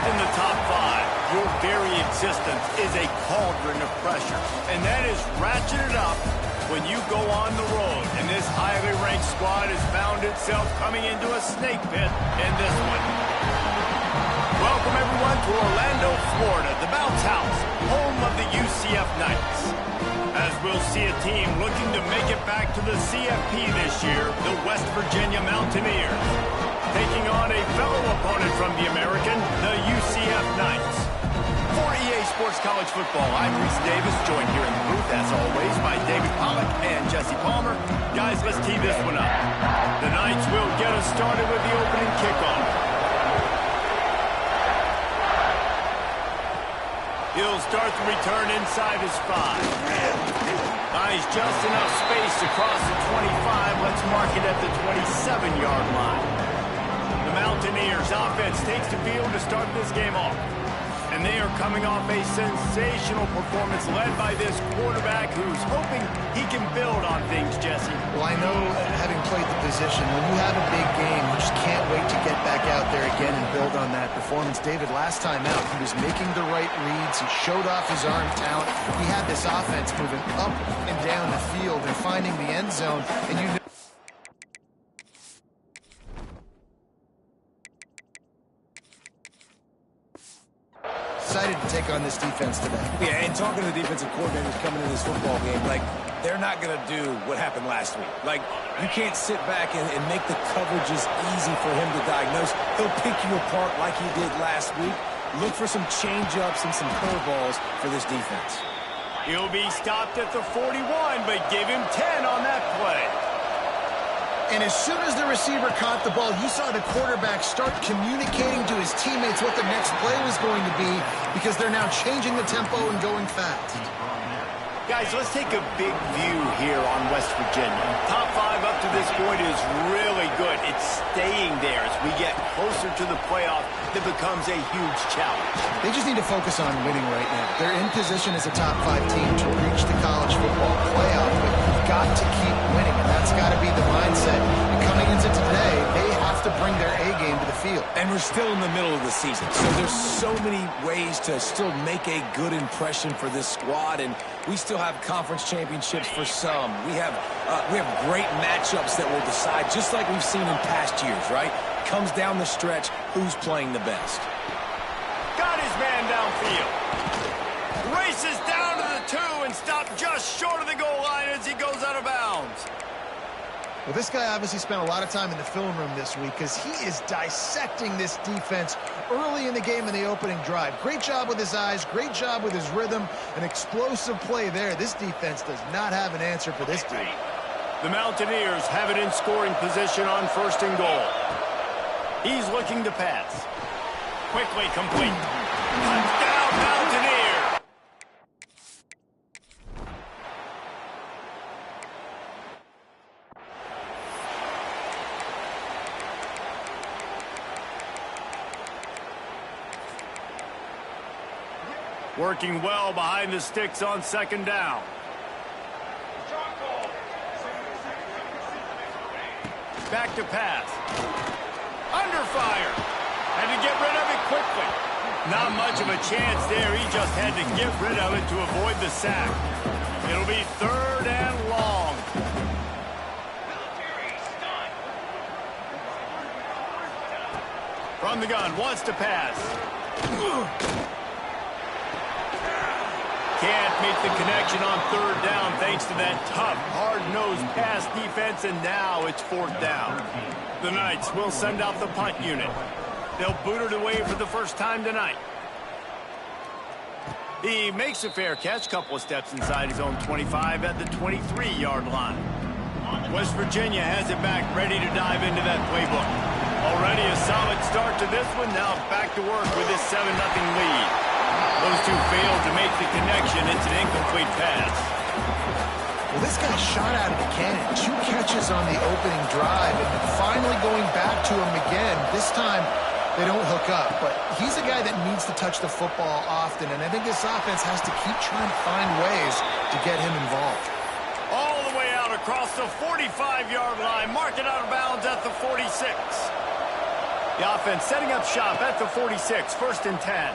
Ranked in the top 5, your very existence is a cauldron of pressure. And that is ratcheted up when you go on the road. And this highly ranked squad has found itself coming into a snake pit in this one. Welcome, everyone, to Orlando, Florida, the bounce house, home of the UCF Knights. As we'll see a team looking to make it back to the CFP this year, the West Virginia Mountaineers, taking on a fellow opponent from the American, the UCF Knights. For EA Sports College Football, I'm Reese Davis, joined here in the booth, as always, by David Pollack and Jesse Palmer. Guys, let's tee this one up. The Knights will get us started with the opening kickoff. He'll start the return inside his 5. Nice, just enough space across the 25. Let's mark it at the 27-yard line. The Mountaineers offense takes the field to start this game off. And they are coming off a sensational performance led by this quarterback who's hoping he can build on things, Jesse. Well, I know, having played the position, when you have a big game, you just can't wait to get back out there again and build on that performance. David, last time out, he was making the right reads. He showed off his arm talent. He had this offense moving up and down the field and finding the end zone. And you know, excited to take on this defense today. Yeah, and talking to the defensive coordinators coming into this football game, like, they're not going to do what happened last week. Like, you can't sit back and make the coverages easy for him to diagnose. He'll pick you apart like he did last week. Look for some change-ups and some curveballs for this defense. He'll be stopped at the 41, but give him 10 on that play. And as soon as the receiver caught the ball, you saw the quarterback start communicating to his teammates what the next play was going to be, because they're now changing the tempo and going fast. Guys, let's take a big view here on West Virginia. Top 5 up to this point is really good. It's staying there as we get closer to the playoff. That becomes a huge challenge. They just need to focus on winning right now. They're in position as a top 5 team to reach the college football playoff, but you've got to keep winning, and that's got to be the mindset. And coming into today, they have to bring their A game to the field. And we're still in the middle of the season, so there's so many ways to still make a good impression for this squad, and we still have conference championships for some. We have great matchups that will decide, just like we've seen in past years, right? Comes down the stretch, who's playing the best. Got his man downfield. Races down to the 2 and stopped just short of the goal line as he goes out of bounds. Well, this guy obviously spent a lot of time in the film room this week, because he is dissecting this defense early in the game in the opening drive. Great job with his eyes, great job with his rhythm, an explosive play there. This defense does not have an answer for this dude. The Mountaineers have it in scoring position on 1st and goal. He's looking to pass. Quickly complete. Touchdown, Mountaineer! Working well behind the sticks on 2nd down. Back to pass. Under fire. Had to get rid of it quickly. Not much of a chance there. He just had to get rid of it to avoid the sack. It'll be 3rd and long. From the gun, wants to pass. Can't make the connection on 3rd down thanks to that tough, hard-nosed pass defense, and now it's 4th down. The Knights will send out the punt unit. They'll boot it away for the first time tonight. He makes a fair catch, couple of steps inside his own 25 at the 23-yard line. West Virginia has it back, ready to dive into that playbook. Already a solid start to this one, now back to work with this 7-0 lead. Those two failed to make the connection. It's an incomplete pass. Well, this guy shot out of the cannon. 2 catches on the opening drive, and finally going back to him again. This time, they don't hook up, but he's a guy that needs to touch the football often, and I think this offense has to keep trying to find ways to get him involved. All the way out across the 45-yard line, mark it out of bounds at the 46. The offense setting up shop at the 46, 1st and 10.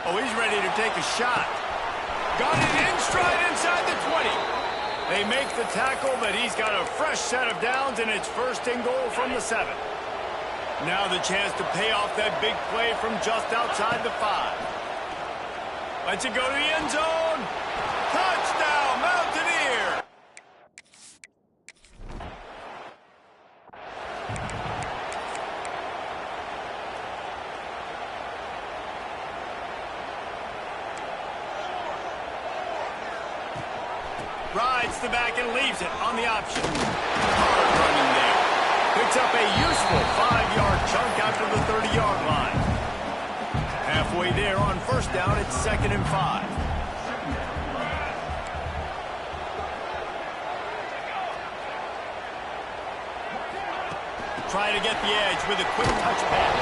Oh, he's ready to take a shot. Got it in stride inside the 20. They make the tackle, but he's got a fresh set of downs, and it's 1st and goal from the 7. Now the chance to pay off that big play from just outside the 5. Lets it go to the end zone. Touchdown, Mountaineer! Rides the back and leaves it on the option. Hard running there. Picks up a useful 5-yard chunk after the 30-yard line. Halfway there on 1st down, it's 2nd and 5. Try to get the edge with a quick touch pass.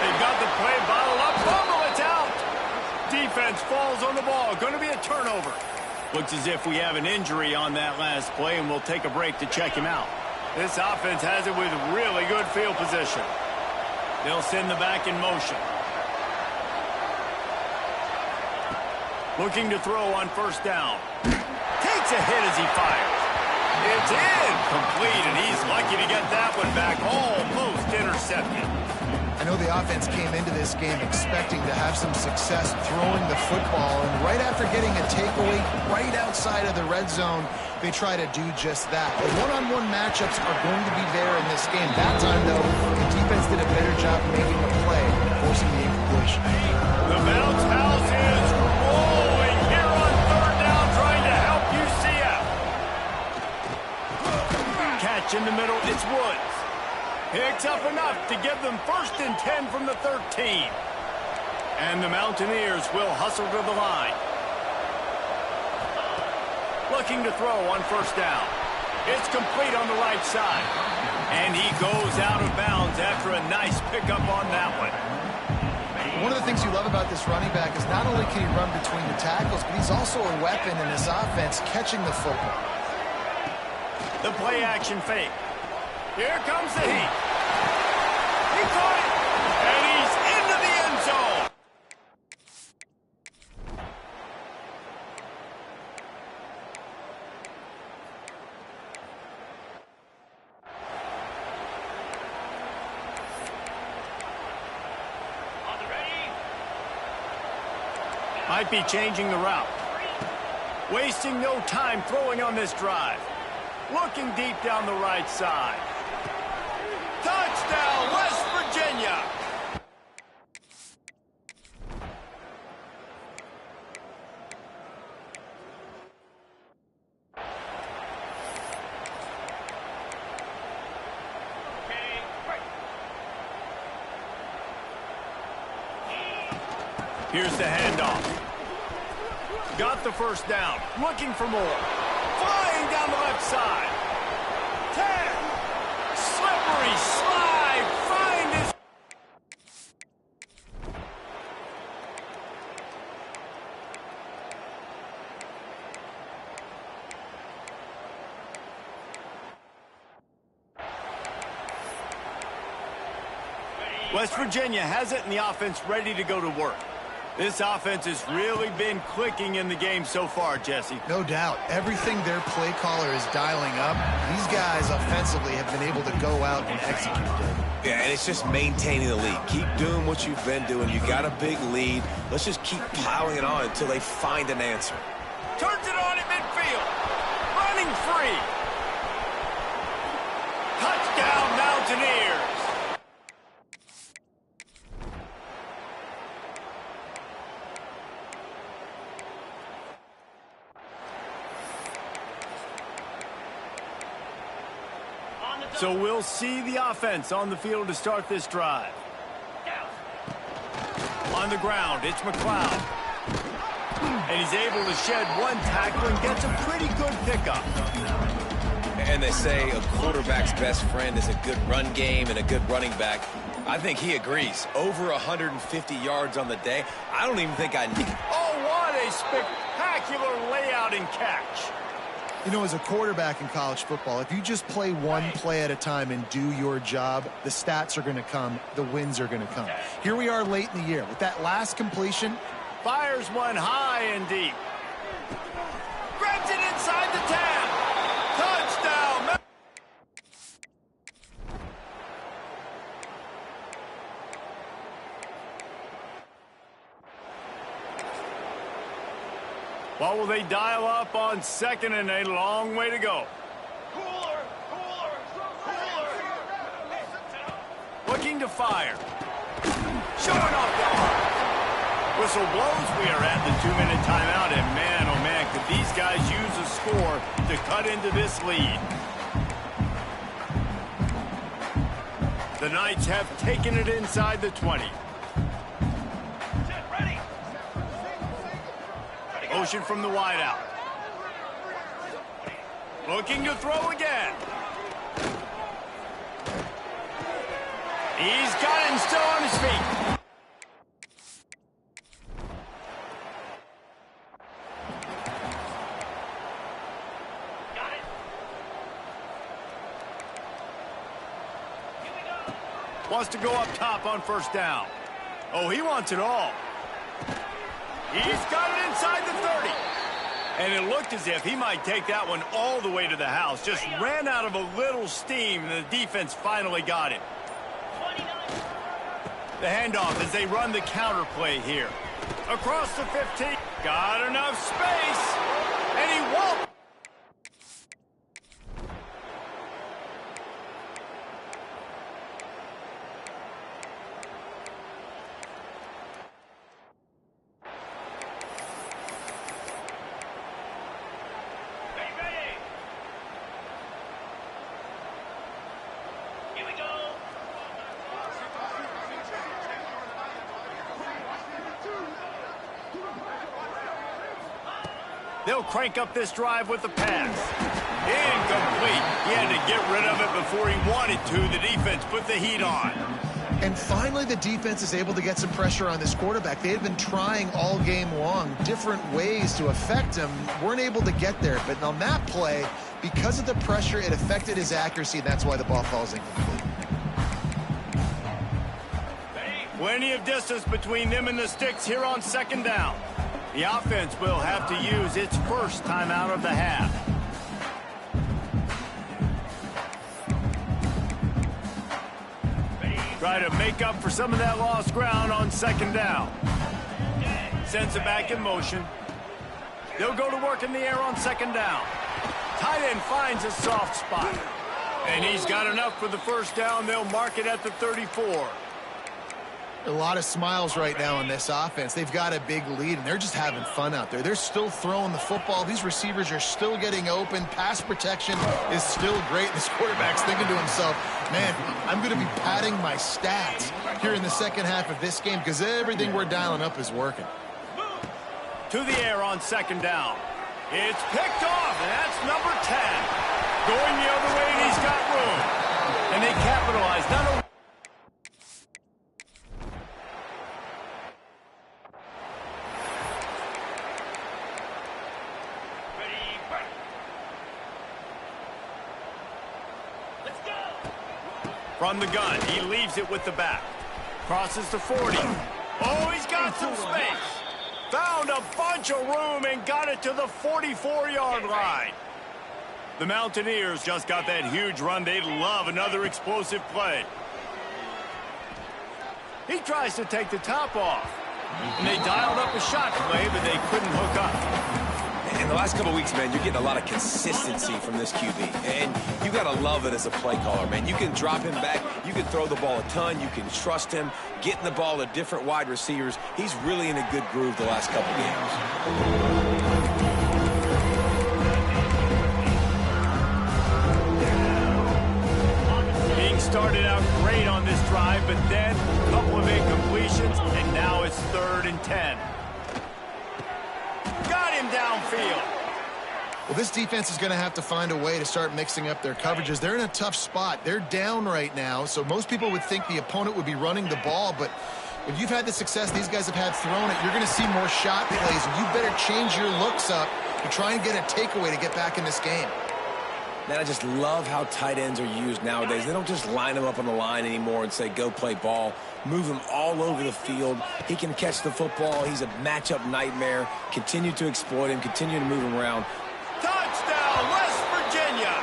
They've got the play bottled up. Fumble, it's out. Defense falls on the ball. Going to be a turnover. Looks as if we have an injury on that last play, and we'll take a break to check him out. This offense has it with really good field position. They'll send the back in motion. Looking to throw on 1st down. Takes a hit as he fires. It's incomplete, and he's lucky to get that one back. Almost intercepted. I know the offense came into this game expecting to have some success throwing the football, and right after getting a takeaway right outside of the red zone, they try to do just that. The one-on-one matchups are going to be there in this game. That time, though, the defense did a better job making a play, forcing the incompletion. The bounce house is rolling here on 3rd down, trying to help UCF. Catch in the middle, it's Woods. Picks up enough to give them 1st and 10 from the 13. And the Mountaineers will hustle to the line. Looking to throw on 1st down. It's complete on the right side. And he goes out of bounds after a nice pickup on that one. One of the things you love about this running back is not only can he run between the tackles, but he's also a weapon in this offense catching the football. The play action fake. Here comes the heat. He caught it, and he's into the end zone. On the ready. Might be changing the route. Wasting no time throwing on this drive. Looking deep down the right side. Touchdown, West Virginia! Here's the handoff. Got the 1st down. Looking for more. Flying down the left side. 10. Slippery slide. Find his... West Virginia has it, and the offense ready to go to work. This offense has really been clicking in the game so far, Jesse. No doubt. Everything their play caller is dialing up, these guys offensively have been able to go out and execute it. Yeah, and it's just maintaining the lead. Keep doing what you've been doing. You got a big lead. Let's just keep piling it on until they find an answer. Turns it on at midfield. Running free. Touchdown, Mountaineers. So we'll see the offense on the field to start this drive. On the ground, it's McLeod. And he's able to shed one tackle and gets a pretty good pickup. And they say a quarterback's best friend is a good run game and a good running back. I think he agrees. Over 150 yards on the day. I don't even think I need... Oh, what a spectacular layout and catch. You know, as a quarterback in college football, if you just play one play at a time and do your job, the stats are going to come, the wins are going to come. Here we are late in the year. With that last completion, fires one high and deep. Grabs it inside the 10. Touchdown. What will they dial up on second and a long way to go? Looking to fire. Showing off the arm. Whistle blows. We are at the 2-minute timeout, and man, oh man, could these guys use a score to cut into this lead. The Knights have taken it inside the 20. Motion from the wideout. Looking to throw again. He's got it and still on his feet. Got it. Here we go. Wants to go up top on first down. Oh, he wants it all. He's got it inside the 30. And it looked as if he might take that one all the way to the house. Just ran out of a little steam, and the defense finally got it. The handoff as they run the counter play here. Across the 15. Got enough space. And he won't. They'll crank up this drive with the pass. Incomplete. He had to get rid of it before he wanted to. The defense put the heat on. and finally the defense is able to get some pressure on this quarterback. They had been trying all game long different ways to affect him, weren't able to get there. But on that play, because of the pressure, it affected his accuracy, and that's why the ball falls incomplete. Plenty of distance between them and the sticks here on second down. The offense will have to use its first timeout of the half. Try to make up for some of that lost ground on second down. Sends it back in motion. They'll go to work in the air on second down. Tight end finds a soft spot. And he's got enough for the first down. They'll mark it at the 34. A lot of smiles right now in this offense. They've got a big lead, and they're just having fun out there. They're still throwing the football. These receivers are still getting open. Pass protection is still great. This quarterback's thinking to himself, man, I'm going to be padding my stats here in the second half of this game because everything we're dialing up is working. To the air on second down. It's picked off, and that's number 10. Going the other way, and he's got room. And they capitalize. Not only from the gun, he leaves it with the back. Crosses the 40. Oh, he's got some space. Found a bunch of room and got it to the 44-yard line. The Mountaineers just got that huge run. They love another explosive play. He tries to take the top off. And they dialed up a shot play, but they couldn't hook up. In the last couple of weeks, man, you're getting a lot of consistency from this QB. And you got to love it as a play caller, man. You can drop him back. You can throw the ball a ton. You can trust him. Getting the ball to different wide receivers. He's really in a good groove the last couple of games. Being started out great on this drive, but then a couple of incompletions, and now it's 3rd and 10. Got him downfield. Well, this defense is going to have to find a way to start mixing up their coverages. They're in a tough spot. They're down right now, so most people would think the opponent would be running the ball, but when you've had the success these guys have had throwing it, you're going to see more shot plays, and you better change your looks up to try and get a takeaway to get back in this game. Man, I just love how tight ends are used nowadays. They don't just line them up on the line anymore and say, go play ball. Move him all over the field. He can catch the football. He's a matchup nightmare. Continue to exploit him. Continue to move him around. Touchdown, West Virginia!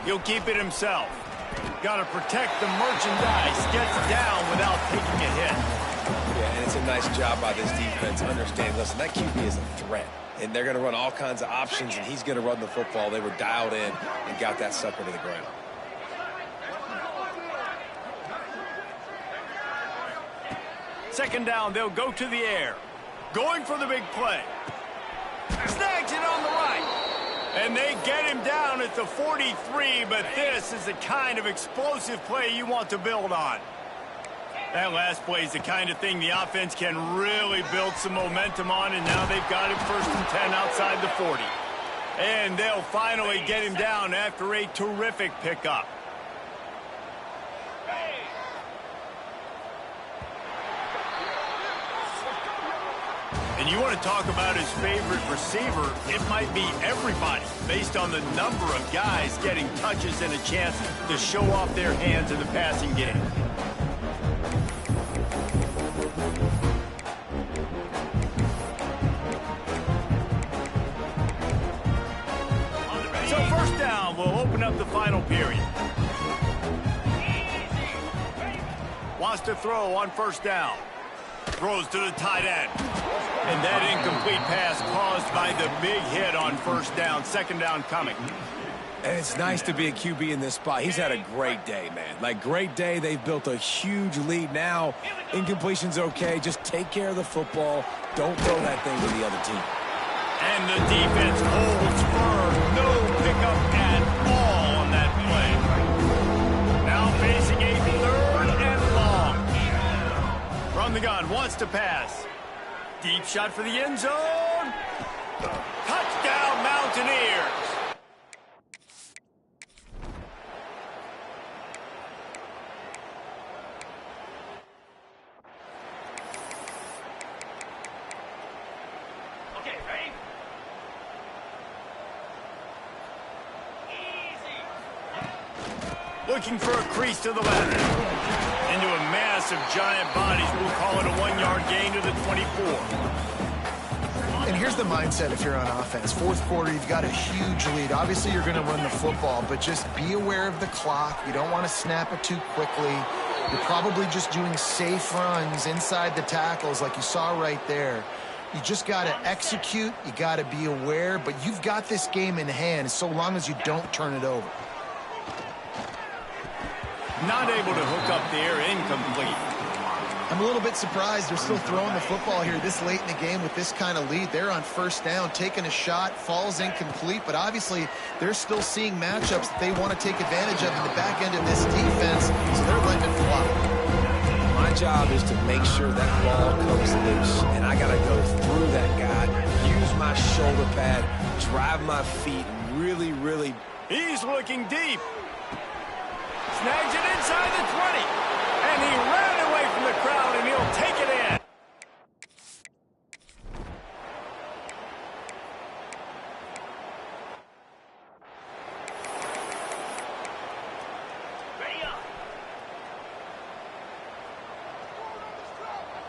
He'll keep it himself. Got to protect the merchandise. Gets down without taking a hit. Yeah, and it's a nice job by this defense. Understand, listen, that QB is a threat. And they're going to run all kinds of options, and he's going to run the football. They were dialed in and got that sucker to the ground. Second down, they'll go to the air. Going for the big play. Snags it on the right. And they get him down at the 43, but this is the kind of explosive play you want to build on. That last play is the kind of thing the offense can really build some momentum on, and now they've got him 1st and 10 outside the 40. And they'll finally get him down after a terrific pickup. And you want to talk about his favorite receiver, it might be everybody, based on the number of guys getting touches and a chance to show off their hands in the passing game. So 1st down will open up the final period. Wants to throw on 1st down. Throws to the tight end. And that incomplete pass caused by the big hit on 1st down. 2nd down coming. And it's nice to be a QB in this spot. He's had a great day, man. Like, great day. They've built a huge lead now. Incompletion's okay. Just take care of the football. Don't throw that thing to the other team. And the defense holds firm. No pickup at all on that play. Now facing a 3rd and long. From the gun, wants to pass. Deep shot for the end zone. Touchdown, Mountaineers. Okay, ready? Easy. Looking for a crease to the left. Into a mass of giant bodies. We'll call it a 1-yard gain to the 24. And here's the mindset if you're on offense. 4th quarter, you've got a huge lead. Obviously, you're going to run the football, but just be aware of the clock. You don't want to snap it too quickly. You're probably just doing safe runs inside the tackles like you saw right there. You just got to execute. You got to be aware, but you've got this game in hand so long as you don't turn it over. Not able to hook up there, incomplete. I'm a little bit surprised they're still throwing the football here this late in the game with this kind of lead. They're on 1st down, taking a shot, falls incomplete, but obviously they're still seeing matchups that they want to take advantage of in the back end of this defense, so they're letting it fly. My job is to make sure that ball comes loose, and I got to go through that guy, use my shoulder pad, drive my feet, really... He's looking deep. Snags it inside the 20. And he ran away from the crowd, and he'll take it in. Ready up.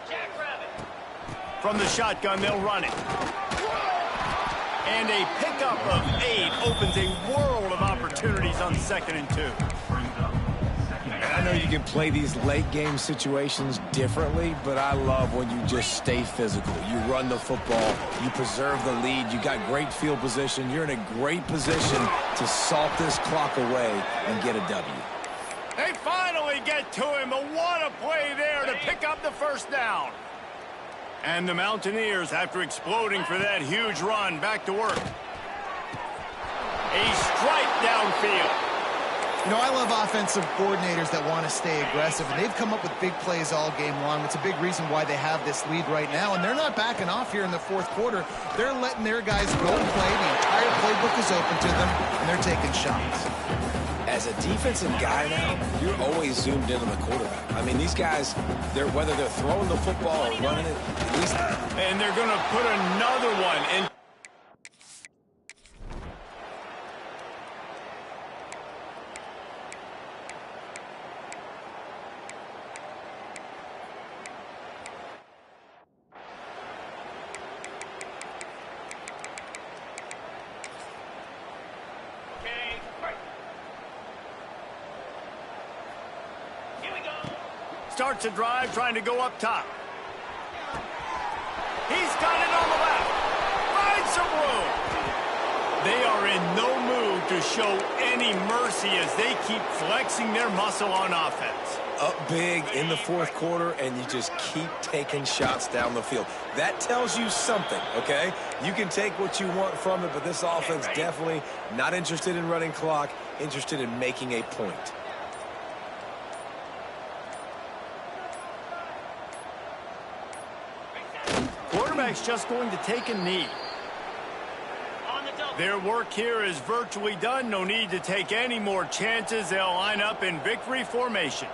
Jackrabbit. From the shotgun, they'll run it. And a pickup of 8 opens a world of opportunities on 2nd and 2. I know you can play these late game situations differently, but I love when you just stay physical. You run the football, you preserve the lead, you got great field position, you're in a great position to salt this clock away and get a W. They finally get to him, but what a play there to pick up the 1st down. And the Mountaineers, after exploding for that huge run, back to work. A strike downfield. You know, I love offensive coordinators that want to stay aggressive, and they've come up with big plays all game long. It's a big reason why they have this lead right now, and they're not backing off here in the fourth quarter. They're letting their guys go and play. The entire playbook is open to them, and they're taking shots. As a defensive guy now, you're always zoomed in on the quarterback. I mean, these guys, whether they're throwing the football or running it, at least... And they're going to put another one in. Starts a drive trying to go up top. He's got it on the left. Finds some room. They are in no mood to show any mercy as they keep flexing their muscle on offense. Up big in the fourth quarter, and you just keep taking shots down the field. That tells you something, okay? You can take what you want from it, but this offense definitely not interested in running clock, interested in making a point. Quarterback's just going to take a knee. Their work here is virtually done. No need to take any more chances. They'll line up in victory formation.